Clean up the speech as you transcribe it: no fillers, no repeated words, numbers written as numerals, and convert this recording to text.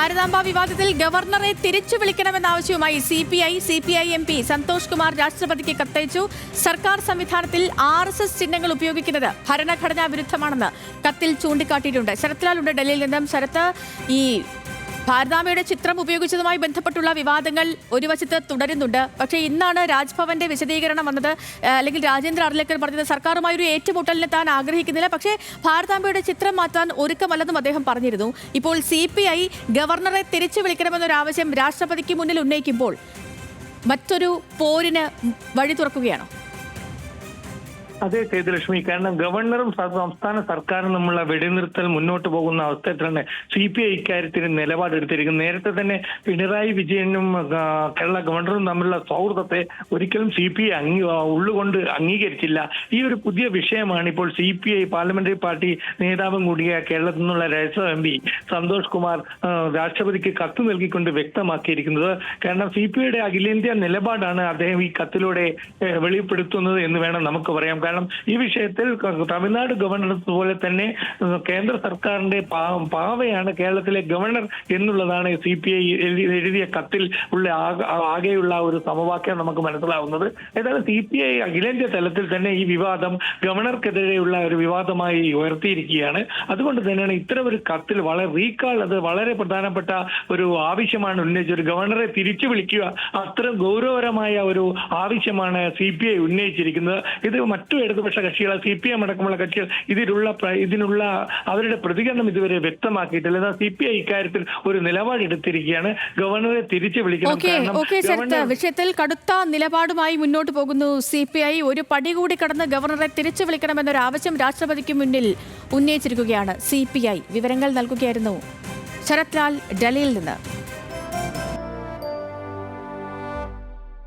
ഭാരതാംബ വിവാദത്തിൽ ഗവർണറെ തിരിച്ചു വിളിക്കണമെന്ന ആവശ്യവുമായി CPI M P Santhosh Kumar രാഷ്ട്രപതിക്ക് കത്തയച്ചു. സർക്കാർ സംവിധാനത്തിൽ RSS ചിഹ്നങ്ങൾ ഉപയോഗിക്കുന്നത് ഭരണഘടനാ വിരുദ്ധമാണെന്ന് കത്തിൽ ചൂണ്ടിക്കാട്ടിയിട്ടുണ്ട്. ശരത്ലാലുണ്ട് ഡൽഹിയിൽ നിന്നും. ശരത്ത്, ഈ ഭാരതാംബയുടെ ചിത്രം ഉപയോഗിച്ചതുമായി ബന്ധപ്പെട്ടുള്ള വിവാദങ്ങൾ ഒരു വശത്ത് തുടരുന്നുണ്ട്. പക്ഷേ ഇന്നാണ് രാജ്ഭവന്റെ വിശദീകരണം വന്നത്. അല്ലെങ്കിൽ രാജേന്ദ്ര അർലേക്കർ പറഞ്ഞത് സർക്കാരുമായി ഒരു ഏറ്റുമുട്ടലിന് താൻ ആഗ്രഹിക്കുന്നില്ല, പക്ഷേ ഭാരതാംബയുടെ ചിത്രം മാറ്റാൻ ഒരുക്കമല്ലെന്നും അദ്ദേഹം പറഞ്ഞിരുന്നു. ഇപ്പോൾ CPI ഗവർണറെ തിരിച്ചു വിളിക്കണമെന്നൊരു ആവശ്യം രാഷ്ട്രപതിക്ക് മുന്നിൽ ഉന്നയിക്കുമ്പോൾ മറ്റൊരു പോരിന് വഴി തുറക്കുകയാണോ? അതെ സേതുലക്ഷ്മി, കാരണം ഗവർണറും സംസ്ഥാന സർക്കാരും തമ്മിലുള്ള വെടിനിർത്തൽ മുന്നോട്ട് പോകുന്ന അവസ്ഥയിൽ തന്നെ CPI ഇക്കാര്യത്തിന് നിലപാടെടുത്തിരിക്കുന്നു. നേരത്തെ തന്നെ പിണറായി വിജയനും കേരള ഗവർണറും തമ്മിലുള്ള സൗഹൃദത്തെ ഒരിക്കലും CPI ഉള്ളുകൊണ്ട് അംഗീകരിച്ചില്ല. ഈ ഒരു പുതിയ വിഷയമാണ് ഇപ്പോൾ CPI പാർലമെന്ററി പാർട്ടി നേതാവും കൂടിയ കേരളത്തിൽ നിന്നുള്ള രാജ്യസഭ MP സന്തോഷ് കുമാർ രാഷ്ട്രപതിക്ക് കത്ത് നൽകിക്കൊണ്ട് വ്യക്തമാക്കിയിരിക്കുന്നത്. കാരണം CPIയുടെ അഖിലേന്ത്യാ നിലപാടാണ് അദ്ദേഹം ഈ കത്തിലൂടെ വെളിപ്പെടുത്തുന്നത് എന്ന് വേണം നമുക്ക് പറയാം. കാരണം ഈ വിഷയത്തിൽ തമിഴ്നാട് ഗവർണർ പോലെ തന്നെ കേന്ദ്ര സർക്കാരിന്റെ പാവയാണ് കേരളത്തിലെ ഗവർണർ എന്നുള്ളതാണ് CPI എഴുതിയ കത്തിൽ ഉള്ള ആകെയുള്ള ഒരു സമവാക്യം നമുക്ക് മനസ്സിലാവുന്നത്. ഏതായാലും CPI അഖിലേന്ത്യാ തലത്തിൽ തന്നെ ഈ വിവാദം ഗവർണർക്കെതിരെയുള്ള ഒരു വിവാദമായി ഉയർത്തിയിരിക്കുകയാണ്. അതുകൊണ്ട് തന്നെയാണ് ഇത്തരം ഒരു കത്തിൽ അത് വളരെ പ്രധാനപ്പെട്ട ഒരു ആവശ്യമാണ് ഉന്നയിച്ചത്. ഒരു ഗവർണറെ തിരിച്ചു വിളിക്കുക, അത്തരം ഗൗരവകരമായ ഒരു ആവശ്യമാണ് CPI ഉന്നയിച്ചിരിക്കുന്നത്. ഇത് മറ്റു ഇടതുപക്ഷ കക്ഷികൾ CPM അടക്കമുള്ള കക്ഷികൾ ഇതിനുള്ള അവരുടെ പ്രതികരണം ഇതുവരെ വ്യക്തമാക്കിയിട്ടില്ല. എന്നാൽ CPI ഇക്കാര്യത്തിൽ ഒരു നിലപാടെടുത്തിരിക്കുകയാണ്. ഗവർണറെ തിരിച്ചു വിളിക്കണം. വിഷയത്തിൽ കടുത്ത നിലപാടുമായി മുന്നോട്ട് പോകുന്നു CPI. ഒരു പടി കൂടി കടന്ന് ഗവർണറെ തിരിച്ചു വിളിക്കണമെന്നൊരു ആവശ്യം രാഷ്ട്രപതിക്ക് മുന്നിൽ ഉന്നയിച്ചിരിക്കുകയാണ് CPI. വിവരങ്ങൾ നൽകുകയായിരുന്നു ശരത്ലാൽ ഡൽഹിയിൽ നിന്ന്.